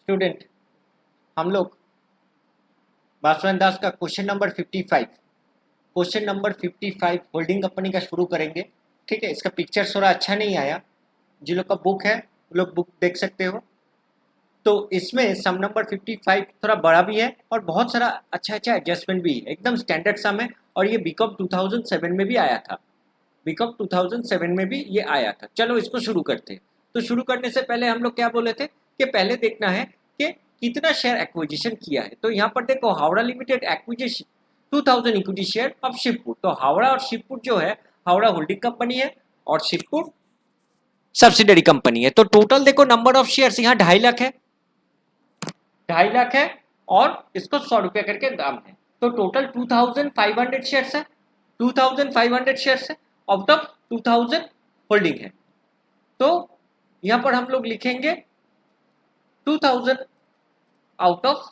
Student, हम लोग वासुदेव दास का क्वेश्चन नंबर 55 होल्डिंग कंपनी का शुरू करेंगे। ठीक है, इसका पिक्चर थोड़ा अच्छा नहीं आया। जिन लोग का बुक है वो लोग बुक देख सकते हो। तो इसमें सम नंबर 55 थोड़ा बड़ा भी है और बहुत सारा अच्छा अच्छा एडजस्टमेंट भी है, एकदम स्टैंडर्ड सम है। और ये बीकॉम 2007 में भी आया था, बीकॉम 2007 में भी ये आया था। चलो इसको शुरू करते हैं। तो शुरू करने से पहले हम लोग क्या बोले थे कि पहले देखना है कि कितना शेयर एक्विजिशन किया है। तो यहाँ पर देखो, Howrah limited acquisition 2000 equity share of Shivpur. तो हावड़ा और शिवपुर जो है, हावड़ा होल्डिंग कंपनी है और शिवपुर सब्सिडरी कंपनी है। तो टोटल देखो नंबर ऑफ शेयर्स यहाँ 2.5 लाख है, 2.5 लाख है और इसको 100 रुपया करके दाम है। तो टोटल 2500 शेयर्स है, 2500 शेयर्स है, आउट ऑफ 2000 होल्डिंग है। तो यहां पर हम लोग लिखेंगे 2000 आउट ऑफ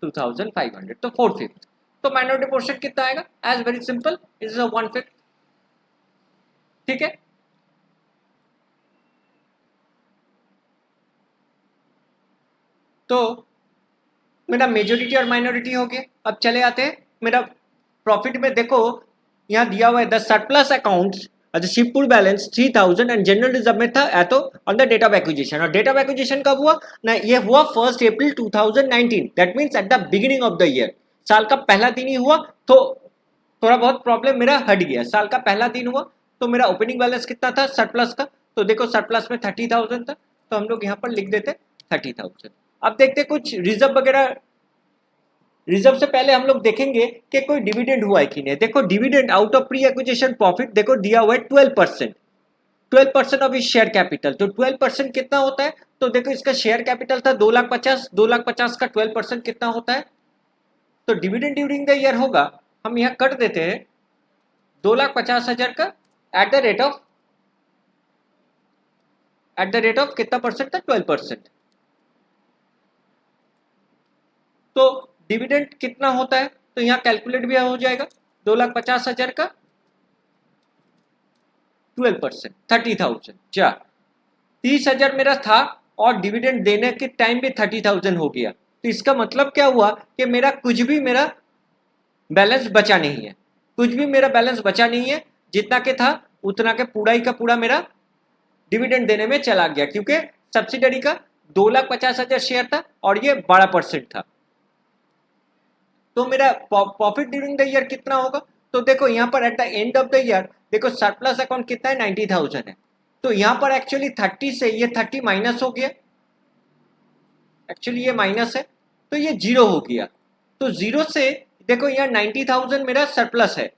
2500, तो 4/5। तो माइनॉरिटी पोर्शन कितना आएगा? As very simple, is 1/5। ठीक है, तो मेरा मेजोरिटी और माइनॉरिटी हो गया। अब चले आते हैं मेरा प्रॉफिट में। देखो यहाँ दिया हुआ है the surplus accounts Shivpur balance 3000 and general reserve में था एतो on the date of acquisition. और डेट ऑफ एक्विजिशन कब हुआ ना? ये हुआ 1 April 2019, that means at the beginning of the year. साल का पहला दिन ही हुआ, तो थोड़ा बहुत प्रॉब्लम मेरा हट गया। साल का पहला दिन हुआ तो मेरा ओपनिंग बैलेंस कितना था सरप्लस का? तो देखो सरप्लस में 30,000 था, तो हम लोग यहाँ पर लिख देते 30,000। अब देखते कुछ रिजर्व वगैरह। रिजर्व से पहले हम लोग देखेंगे कि कोई डिविडेंड हुआ है कि नहीं। देखो dividend out of pre acquisition profit देखो दिया हुआ है 12%, 12% ऑफ इस शेयर कैपिटल। तो 12% कितना होता है? तो देखो इसका शेयर कैपिटल था 2,50,000, 2,50,000 का 12% कितना होता है? तो डिविडेंड ड्यूरिंग द ईयर होगा, हम यहाँ कट देते हैं 2,50,000 का एट द रेट ऑफ कितना परसेंट था? 12%। तो डिविडेंड कितना होता है? तो यहाँ कैलकुलेट भी हो जाएगा, 2,50,000 का 12%, 30,000। क्या 30,000 मेरा था और डिविडेंड देने के टाइम भी 30,000 हो गया। तो इसका मतलब क्या हुआ कि मेरा कुछ भी मेरा बैलेंस बचा नहीं है, कुछ भी मेरा बैलेंस बचा नहीं है। जितना के था उतना के पूरा ही का पूरा मेरा डिविडेंड देने में चला गया, क्योंकि सब्सिडरी का 2,50,000 शेयर था और ये 12% था। तो मेरा प्रॉफिट ड्यूरिंग द ईयर कितना होगा? तो देखो यहाँ पर at the end of the year देखो सरप्लस अकाउंट कितना है? 90,000 है। तो यहाँ पर एक्चुअली 30 से ये 30 माइनस हो गया, एक्चुअली ये माइनस है तो ये 0 हो गया। तो 0 से देखो यहाँ 90,000 मेरा सरप्लस है,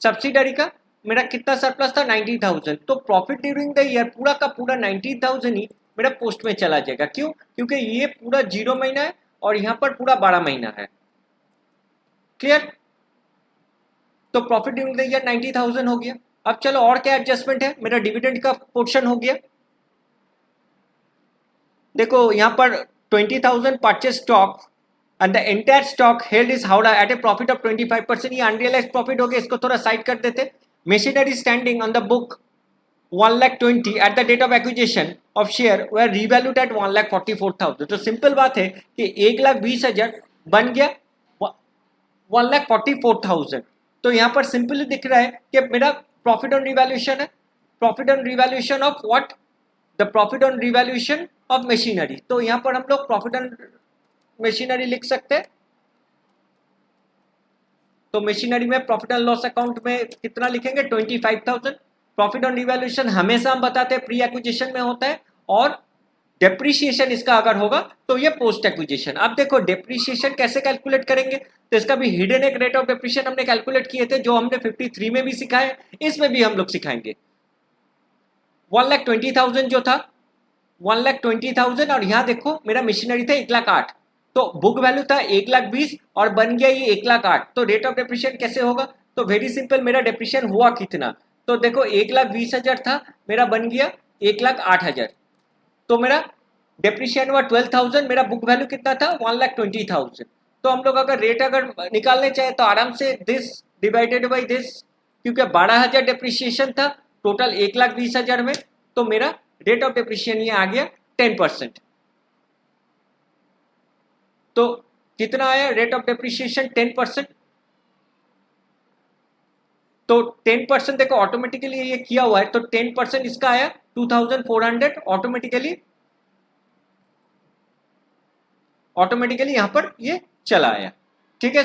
सब्सिडरी का मेरा कितना सरप्लस था? 90,000। तो प्रॉफिट ड्यूरिंग द ईयर पूरा का पूरा 90,000 ही मेरा पोस्ट में चला जाएगा। क्यों? क्योंकि ये पूरा 0 महीना है और यहाँ पर पूरा 12 महीना है। क्लियर? तो प्रॉफिट ड्यूरिंग द ईयर 90,000 हो गया। अब चलो और क्या एडजस्टमेंट है? मेरा डिविडेंड का पोर्शन हो गया। देखो यहाँ पर 20,000 purchase stock and the entire stock held is Howrah at a profit of 25%। ये अनरियलाइज प्रॉफिट हो गया, इसको थोड़ा साइड कर देते। Machinery standing on the book 1,20,000 at the date of acquisition of share we revalued at 1,44,000। तो सिंपल बात है कि 1,20,000 बन गया 1,44,000। तो यहाँ पर सिंपली दिख रहा है कि मेरा प्रॉफिट ऑन रिवैल्यूएशन है। Profit on revaluation of what? The profit on revaluation of machinery. तो यहाँ पर हम लोग प्रॉफिट ऑन मशीनरी लिख सकते हैं। तो मशीनरी में प्रॉफिट एंड लॉस अकाउंट में कितना लिखेंगे? 25,000। प्रॉफिट ऑन रिवैल्यूएशन हमेशा हम बताते हैं प्री एक्विजिशन में होता है, और डेप्रीशिएशन इसका अगर होगा तो ये पोस्ट एक्विजिशन। अब देखो डेप्रीशिएशन कैसे कैलकुलेट करेंगे? तो इसका भी हिडन एक रेट ऑफ डेप्रीशिएशन हमने कैलकुलेट किए थे, जो हमने 53 में भी सिखाए, इसमें भी हम लोग सिखाएंगे। 1,20,000 जो था 1,20,000, और यहाँ देखो मेरा मशीनरी था 1,08,000। तो बुक वैल्यू था 1,20,000 और बन गया ये 1,08,000। तो रेट ऑफ डेप्रीशिएशन कैसे होगा? तो वेरी सिंपल, मेरा डेप्रीशिएशन हुआ कितना? तो देखो 1,20,000 था, मेरा बन गया 1,08,000। तो मेरा डेप्रीशिएशन हुआ 12,000, मेरा बुक वैल्यू कितना था? 1,20,000। तो हम लोग अगर रेट अगर निकालने चाहे तो आराम से दिस डिवाइडेड बाई दिस, क्योंकि 12,000 डेप्रीशिएशन था टोटल 1,20,000 में, तो मेरा रेट ऑफ डेप्रीशिएशन ये आ गया 10%। तो कितना आया रेट ऑफ डेप्रिसिएशन 10%। तो 10% देखो ऑटोमेटिकली ये किया हुआ है, तो 10% इसका आया 2400 ऑटोमेटिकली यहां पर ये चला आया। ठीक है,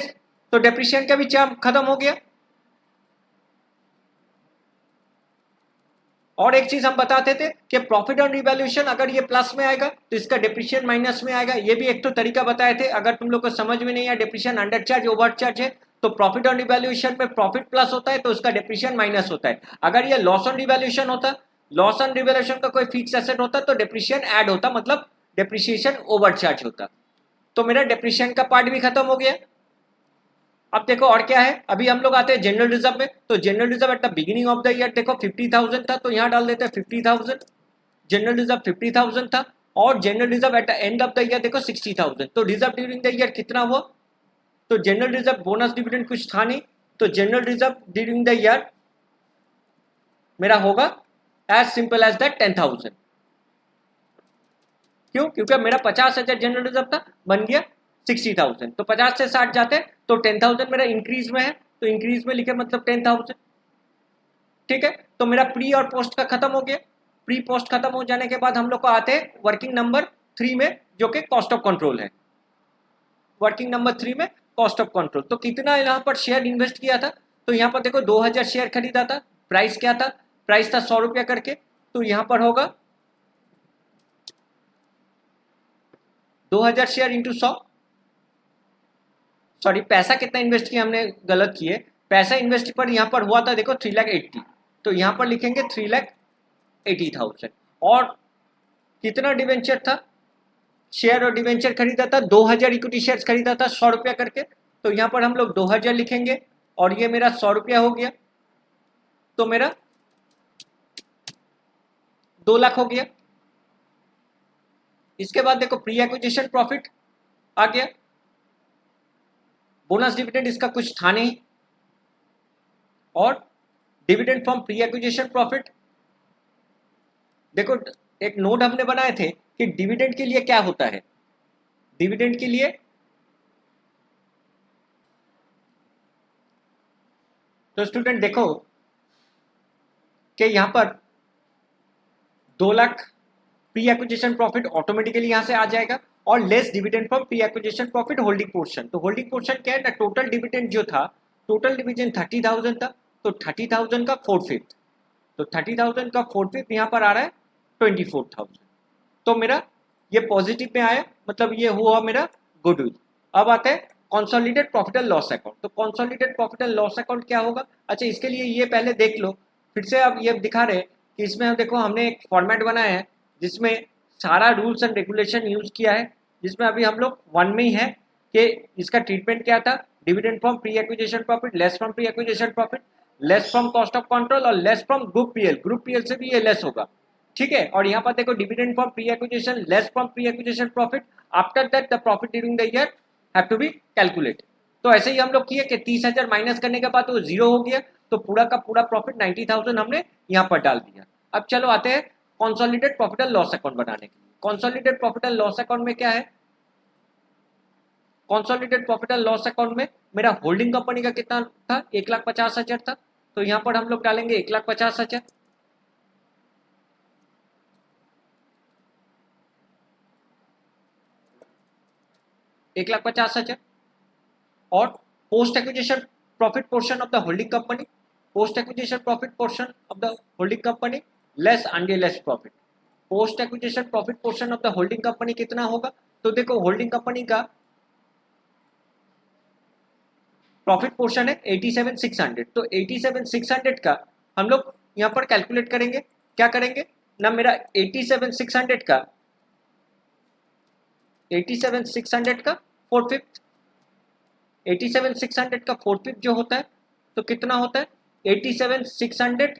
तो डेप्रिसिएशन का भी चार्ज खत्म हो गया। और एक चीज हम बताते थे कि प्रॉफिट ऑन रिवैल्यूएशन अगर ये प्लस में आएगा तो इसका डेप्रिसिएशन माइनस में आएगा। ये भी एक तो तरीका बताए थे। अगर तुम लोग को समझ में नहीं आया depreciation under charge over charge है, तो प्रॉफिट ऑन रिवैल्यूएशन में प्रॉफिट प्लस होता है तो उसका डेप्रिसिएशन माइनस होता है। अगर ये लॉस ऑन रिवैल्यूएशन होता, लॉस ऑन रिवैल्यूएशन का कोई फिक्स एसेट होता तो डेप्रिसिएशन ऐड होता, मतलब डेप्रिसिएशन ओवर चार्ज होता। तो मेरा डेप्रिसिएशन का पार्ट भी खत्म हो गया। अब देखो और क्या है, अभी हम लोग आते हैं जनरल रिजर्व में। तो general reserve eight the beginning of the year देखो 50,000 था, तो यहाँ डाल देते हैं 50,000। जनरल रिजर्व 50,000 था, और general reserve at the end of the year देखो 60,000। तो रिजर्व ड्यूरिंग द ईयर कितना हुआ, तो जनरल रिजर्व बोनस डिविडेंड कुछ था नहीं, तो general reserve during the year मेरा होगा एज सिंपल एज दैट 10,000। क्यों, क्योंकि मेरा 50,000 जनरल रिजर्व था, बन गया 60,000। तो 50 से 60 जाते हैं तो 10,000 मेरा इंक्रीज में है, तो इंक्रीज में लिखे मतलब 10,000। ठीक है, तो मेरा प्री और पोस्ट का खत्म हो गया। प्री पोस्ट खत्म हो जाने के बाद हम लोग को आते हैं वर्किंग नंबर 3 में, जो कि कॉस्ट ऑफ कंट्रोल है। वर्किंग नंबर 3 में कॉस्ट ऑफ कंट्रोल। तो कितना यहाँ पर शेयर इन्वेस्ट किया था, तो यहाँ पर देखो 2,000 शेयर खरीदा था। प्राइस क्या था, प्राइस था 100 रुपया करके, तो यहाँ पर होगा 2,000 शेयर इंटू 100। सॉरी, पैसा कितना इन्वेस्ट किया हमने गलत किए। पैसा इन्वेस्ट पर यहाँ पर हुआ था देखो 3,80,000, तो यहाँ पर लिखेंगे 3,80,000। और कितना डिवेंचर था, शेयर और डिवेंचर खरीदा था 2,000 इक्विटी शेयर खरीदा था 100 रुपया करके, तो यहाँ पर हम लोग 2,000 लिखेंगे, और ये मेरा 100 रुपया हो गया, तो मेरा 2 लाख हो गया। इसके बाद देखो प्री एक्विजिशन प्रॉफिट आ गया। बोनस डिविडेंड इसका कुछ था नहीं, और dividend from pre acquisition profit. देखो एक नोट हमने बनाए थे कि डिविडेंड के लिए क्या होता है। डिविडेंड के लिए तो स्टूडेंट देखो कि यहां पर 2 lakh pre acquisition profit automatically यहां से आ जाएगा, और less dividend from pre acquisition profit holding portion. तो होल्डिंग पोर्शन क्या है ना, टोटल डिविडेंड जो था, टोटल डिविडेंड 30,000 था, तो 30,000 का 4/5, तो 30,000 का 4/5 यहाँ पर आ रहा है 24,000। तो मेरा ये पॉजिटिव में आया, मतलब ये हुआ मेरा गुडविल। अब आते हैं consolidated profit and loss account. तो consolidated profit and loss account क्या होगा, अच्छा इसके लिए ये पहले देख लो, फिर से अब ये दिखा रहे कि इसमें हम देखो हमने एक फॉर्मेट बनाया है जिसमें सारा रूल्स एंड रेगुलेशन यूज किया है, जिसमें अभी हम लोग 1 में ही है कि इसका ट्रीटमेंट क्या था, dividend from pre acquisition profit less from pre acquisition profit less from cost of control और less from group PL. Group PL से भी ये लेस होगा। ठीक है, और यहाँ पर देखो dividend from pre acquisition less from pre acquisition profit, after that the profit during the year have to be calculate. तो ऐसे ही हम लोग किए कि 30,000 माइनस करने के बाद वो जीरो हो गया, तो पूरा का पूरा प्रॉफिट 90,000 हमने यहाँ पर डाल दिया। अब चलो आते हैं consolidated profit and loss account बनाने के लिए। Consolidated profit and loss account में क्या है, consolidated profit and loss account में मेरा होल्डिंग कंपनी का कितना था, 1,50,000 था, तो यहाँ पर हम लोग डालेंगे 1,50,000। 1,50,000। और post acquisition profit portion of the holding company, post acquisition profit portion of the holding company less unrealised profit. Post acquisition profit portion of the holding company कितना होगा, तो देखो होल्डिंग कंपनी का प्रॉफिट पोर्शन है 87,600, तो 87,600 का हम लोग यहाँ पर कैलकुलेट करेंगे। क्या करेंगे ना, मेरा 87,600 का 87,600 का 4/5, 87,600 का 4/5 जो होता है तो कितना होता है 87,600,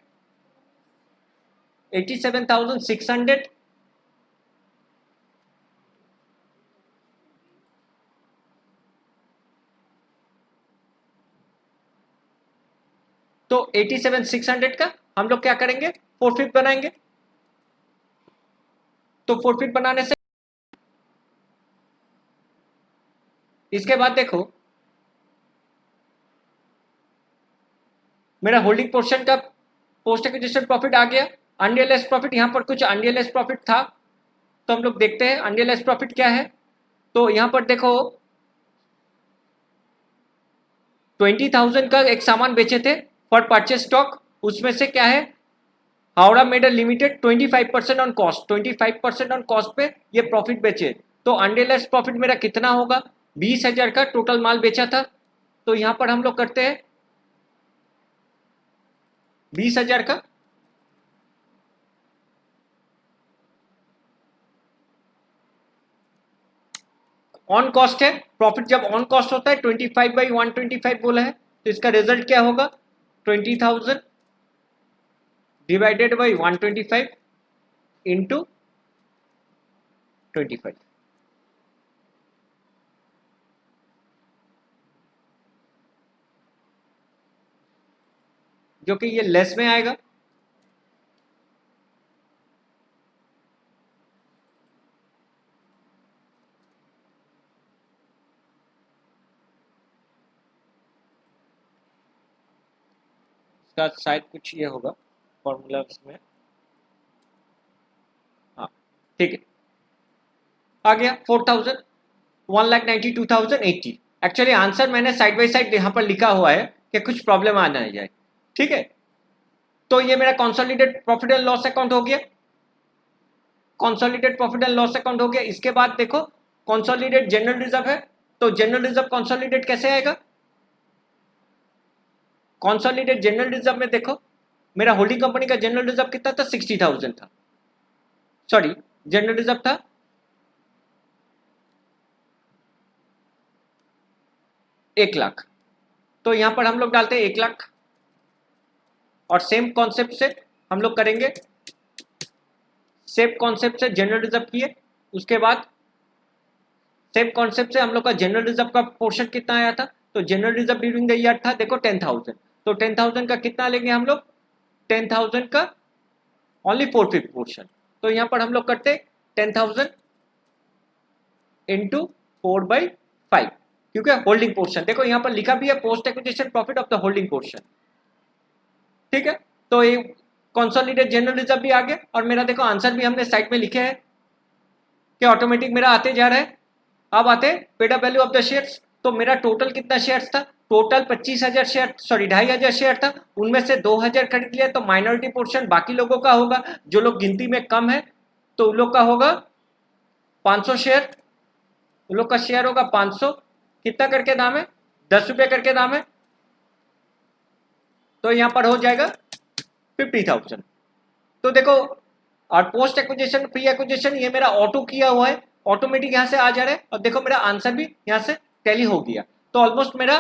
87,600 तो 87,600 का हम लोग क्या करेंगे 4/5 बनाएंगे। तो 4/5 बनाने से इसके बाद देखो मेरा होल्डिंग पोर्शन का पोस्ट एक्विजिशन प्रॉफिट आ गया। अनरियलाइज प्रॉफिट, यहाँ पर कुछ अनरियलाइज प्रॉफिट था, तो हम लोग देखते हैं अनरियलाइज प्रॉफिट क्या है। तो यहाँ पर देखो 20,000 का एक सामान बेचे थे फॉर परचेज स्टॉक, उसमें से क्या है Howrah medal limited 25% on cost, 25% on cost पे ये प्रॉफिट बेचे। तो अनरियलाइज प्रॉफिट मेरा कितना होगा, 20,000 का टोटल माल बेचा था। तो यहाँ पर हम लोग करते हैं 20,000 का ऑन कॉस्ट है, प्रॉफिट जब ऑन कॉस्ट होता है 25/125 बोला है, तो इसका रिजल्ट क्या होगा 20,000 डिवाइडेड बाई 125 इंटू 25, जो कि ये लेस में आएगा। इसका शायद कुछ ये होगा फॉर्मूला इसमें, हाँ ठीक है आ गया 4,000 1,92,080। एक्चुअली आंसर मैंने साइड बाई साइड यहाँ पर लिखा हुआ है कि कुछ प्रॉब्लम आ ना जाए, ठीक है। तो ये मेरा consolidated profit and loss account हो गया, consolidated profit and loss account हो गया। इसके बाद देखो कंसोलिडेटेड जनरल रिजर्व है, तो जनरल रिजर्व कंसोलिडेट कैसे आएगा, कंसोलिडेटेड जनरल रिजर्व में देखो मेरा होल्डिंग कंपनी का जनरल रिजर्व कितना था 60,000 था, सॉरी जनरल रिजर्व था 1,00,000, तो यहां पर हम लोग डालते हैं 1,00,000 और सेम कॉन्सेप्ट से हम लोग करेंगे, सेम कॉन्सेप्ट से जनरल रिजर्व किए, उसके बाद सेम कॉन्सेप्ट से हम लोग का जनरल रिजर्व का पोर्शन कितना आया था, तो general reserve during the year था देखो 10,000, तो 10,000 का कितना लेंगे हम लोग 10,000 का ओनली 4/5 पोर्शन, तो यहां पर हम लोग करते 10,000 इंटू 4/5, क्योंकि होल्डिंग पोर्शन देखो यहां पर लिखा भी है post acquisition profit of the holding portion, ठीक है। तो ये कंसोलिडेटेड जनरल रिजर्व भी आ गया और मेरा देखो आंसर भी हमने साइड में लिखे हैं कि ऑटोमेटिक मेरा आते जा रहा है। अब आते paid up value of the shares, तो मेरा टोटल कितना शेयर्स था, टोटल 25,000 शेयर, सॉरी 2,500 शेयर था, उनमें से 2,000 खरीद लिया, तो माइनॉरिटी पोर्शन बाकी लोगों का होगा, जो लोग गिनती में कम है तो उन लोग का होगा 500 शेयर, उन लोग का शेयर होगा 500, कितना करके दाम है 10 रुपये करके दाम है, तो यहां पर हो जाएगा 50,000। तो देखो और पोस्ट एक्विजिशन प्री एक्विजिशन ये मेरा ऑटो किया हुआ है, ऑटोमेटिक यहां से आ जा रहा है, और देखो मेरा आंसर भी यहां से टैली हो गया। तो ऑलमोस्ट मेरा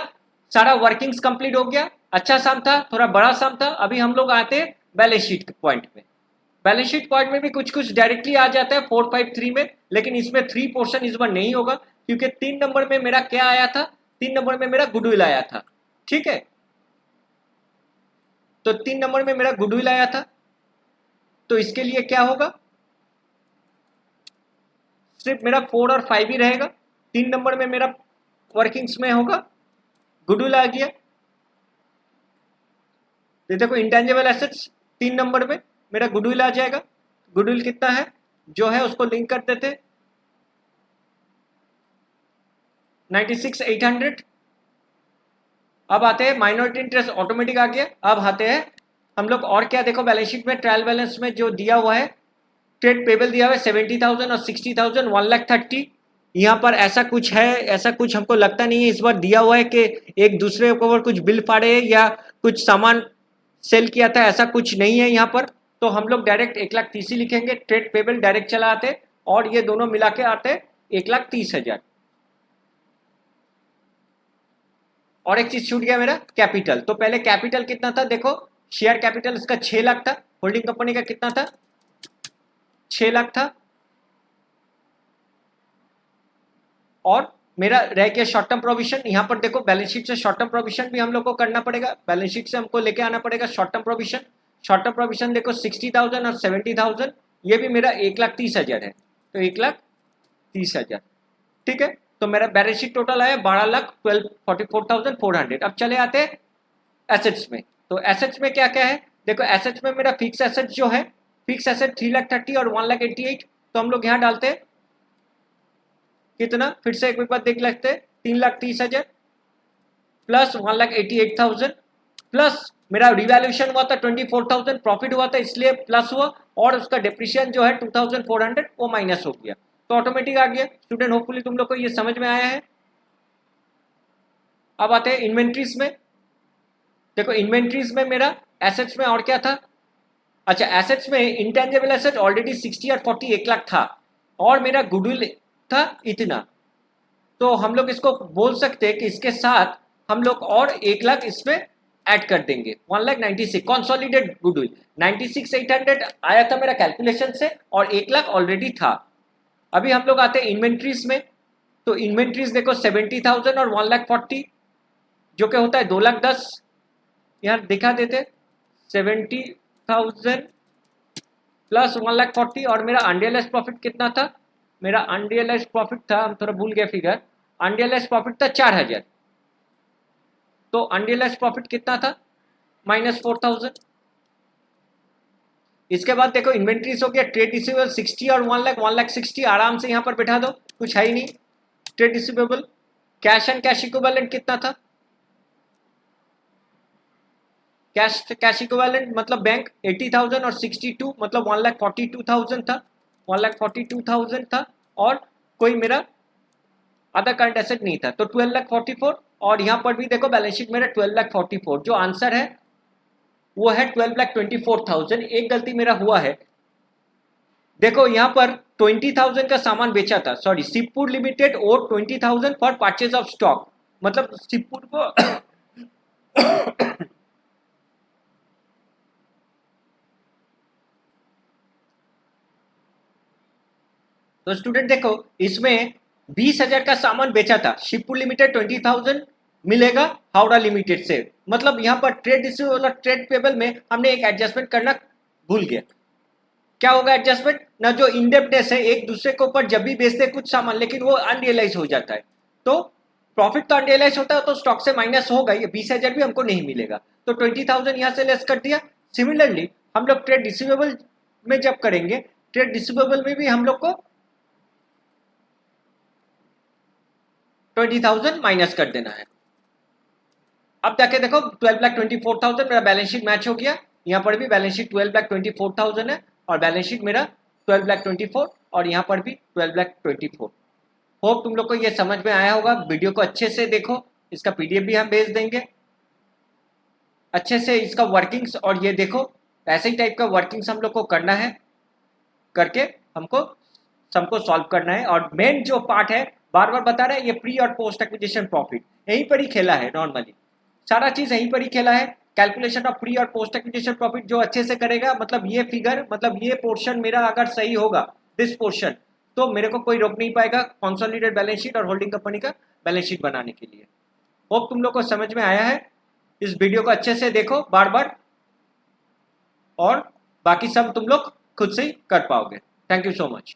सारा वर्किंग्स कंप्लीट हो गया, अच्छा सम था, थोड़ा बड़ा सम था। अभी हम लोग आते हैं बैलेंस शीट पॉइंट में, बैलेंस शीट पॉइंट में भी कुछ कुछ डायरेक्टली आ जाता है 453 में, लेकिन इसमें 3 पोर्शन इस बार नहीं होगा, क्योंकि 3 नंबर में मेरा क्या आया था, 3 नंबर में मेरा गुडविल आया था, ठीक है। तो 3 नंबर में मेरा गुडविल आया था, तो इसके लिए क्या होगा सिर्फ मेरा 4 और 5 ही रहेगा, 3 नंबर में मेरा वर्किंग्स में होगा गुडविल आ गया। ये देखो इंटेंजिबल एसेट्स 3 नंबर में मेरा गुडविल आ जाएगा, गुडविल कितना है जो है उसको लिंक कर देते 96,800। अब आते हैं माइनॉरिटी इंटरेस्ट ऑटोमेटिक आ गया। अब आते हैं हम लोग और क्या देखो बैलेंस शीट में ट्रायल बैलेंस में जो दिया हुआ है ट्रेड पेबल दिया हुआ है 70,000 और 60,000 1,30,000। यहाँ पर ऐसा कुछ है, ऐसा कुछ हमको लगता नहीं है इस बार दिया हुआ है कि एक दूसरे के ऊपर कुछ बिल फाड़े या कुछ सामान सेल किया था, ऐसा कुछ नहीं है यहाँ पर। तो हम लोग डायरेक्ट 1,30,000 लिखेंगे, ट्रेड पेबल डायरेक्ट चला आते और ये दोनों मिला के आते 1,30,000। और एक चीज छूट गया मेरा कैपिटल, तो पहले कैपिटल कितना था देखो, शेयर कैपिटल इसका 6 लाख था, होल्डिंग कंपनी का कितना था 6 लाख था, और मेरा रह गया शॉर्ट टर्म प्रोविजन। यहां पर देखो बैलेंस शीट से शॉर्ट टर्म प्रोविजन भी हम लोग को करना पड़ेगा, बैलेंस शीट से हमको लेके आना पड़ेगा short term provision. Short term provision देखो 60,000 और 70,000, ये भी मेरा 1,30,000 है, तो 1,30,000, ठीक है। तो मेरा बैलेंस शीट टोटल आया 12,44,400। अब चले आते हैं एसेट्स में। तो एसेट्स में क्या क्या है, देखो एसेट्स में मेरा फिक्स एसेट जो है, फिक्स एसेट 3,30,000 और 1,88,000। तो हम लोग यहाँ डालते हैं कितना, फिर से एक बार देख लेते हैं, 3,30,000 प्लस 1,88,000 प्लस मेरा रिवैल्यूएशन हुआ था 24,000, प्रॉफिट हुआ था इसलिए प्लस हुआ, और उसका डिप्रिशिएशन जो है 2,400 वो माइनस हो गया, तो ऑटोमेटिक आ गया। स्टूडेंट होपफुली तुम लोग को ये समझ में आया है। अब आते हैं इन्वेंट्रीज में। देखो इन्वेंट्रीज में मेरा एसेट्स में और क्या था, अच्छा एसेट्स में इंटेंजिबल एसेट ऑलरेडी 60 और 40 1 लाख था, और मेरा गुडविल था इतना, तो हम लोग इसको बोल सकते हैं कि इसके साथ हम लोग और 1 लाख इसमें ऐड कर देंगे, 1,96,000 कॉन्सोलिडेट गुडविल 96,800 आया था मेरा कैलकुलेशन से, और 1 लाख ऑलरेडी था। अभी हम लोग आते हैं इन्वेंट्रीज में। तो इन्वेंट्रीज देखो 70,000 और 1,40,000 जो कि होता है 2,10,000, यहाँ दिखा देते 70,000 प्लस 1,40,000, और मेरा अनरियलाइज्ड प्रॉफिट कितना था, मेरा अनरियलाइज्ड प्रॉफिट था, हम थोड़ा भूल गए फिगर, अनरियलाइज्ड प्रॉफिट था 4,000। तो अनरियलाइज्ड प्रॉफिट कितना था, -4,000। इसके बाद देखो इन्वेंट्रीज हो गया, ट्रेड रिसीवेबल 60 और 1 लाख, 1,60,000 आराम से यहाँ पर बैठा दो, कुछ है ही नहीं trade receivable. Cash and cash equivalent कितना था, कैश इक्विवेलेंट मतलब बैंक 80,000 और 62 मतलब 1,42,000 था, 1,42,000 था, और कोई मेरा अदर करंट एसेट नहीं था, तो 12,44,000। और यहाँ पर भी देखो बैलेंस शीट मेरा 12,44,000, जो आंसर है वो है 12,24,000। एक गलती मेरा हुआ है, देखो यहाँ पर 20,000 का सामान बेचा था, सॉरी शिवपुर लिमिटेड और 20,000 फॉर परचेज ऑफ स्टॉक, मतलब शिवपुर को तो स्टूडेंट देखो इसमें 20,000 का सामान बेचा था, शिवपुर लिमिटेड 20,000 मिलेगा हावड़ा लिमिटेड से, मतलब यहाँ पर ट्रेड रिसीवेबल और ट्रेड पेबल में हमने एक एडजस्टमेंट करना भूल गया। क्या होगा एडजस्टमेंट ना, जो इंडेप्टनेस है एक दूसरे के ऊपर जब भी बेचते हैं कुछ सामान, लेकिन वो अनरियलाइज हो जाता है, तो प्रॉफिट तो अनरियलाइज होता है, तो स्टॉक से माइनस होगा, ये 20,000 भी हमको नहीं मिलेगा, तो 20,000 यहाँ से लेस कर दिया। सिमिलरली हम लोग ट्रेड रिसीवेबल में जब करेंगे, ट्रेड रिसीवेबल में भी हम लोग को 20,000 माइनस कर देना है। अब जाके देखो 12,24,000 मेरा बैलेंस शीट मैच हो गया, यहाँ पर भी बैलेंस शीट 12,24,000 है, और बैलेंस शीट मेरा 12,24,000, और यहाँ पर भी 12,24,000। होप तुम लोग को ये समझ में आया होगा। वीडियो को अच्छे से देखो, इसका पीडीएफ भी हम भेज देंगे, अच्छे से इसका वर्किंग्स और ये देखो, ऐसे ही टाइप का वर्किंग्स हम लोग को करना है, करके हमको सबको सॉल्व करना है। और मेन जो पार्ट है, बार बार बता रहे हैं, ये प्री और पोस्ट एक्विजिशन प्रॉफिट यहीं पर ही खेला है, नॉर्मली सारा चीज यहीं पर ही खेला है। कैलकुलेशन ऑफ प्री और पोस्ट एक्विजिशन प्रॉफिट जो अच्छे से करेगा, मतलब ये फिगर, मतलब ये पोर्शन मेरा अगर सही होगा, दिस पोर्शन, तो मेरे को कोई रोक नहीं पाएगा कंसोलिडेटेड बैलेंस शीट और होल्डिंग कंपनी का बैलेंस शीट बनाने के लिए। होप तुम लोग को समझ में आया है। इस वीडियो को अच्छे से देखो बार बार, और बाकी सब तुम लोग खुद से ही कर पाओगे। Thank you so much.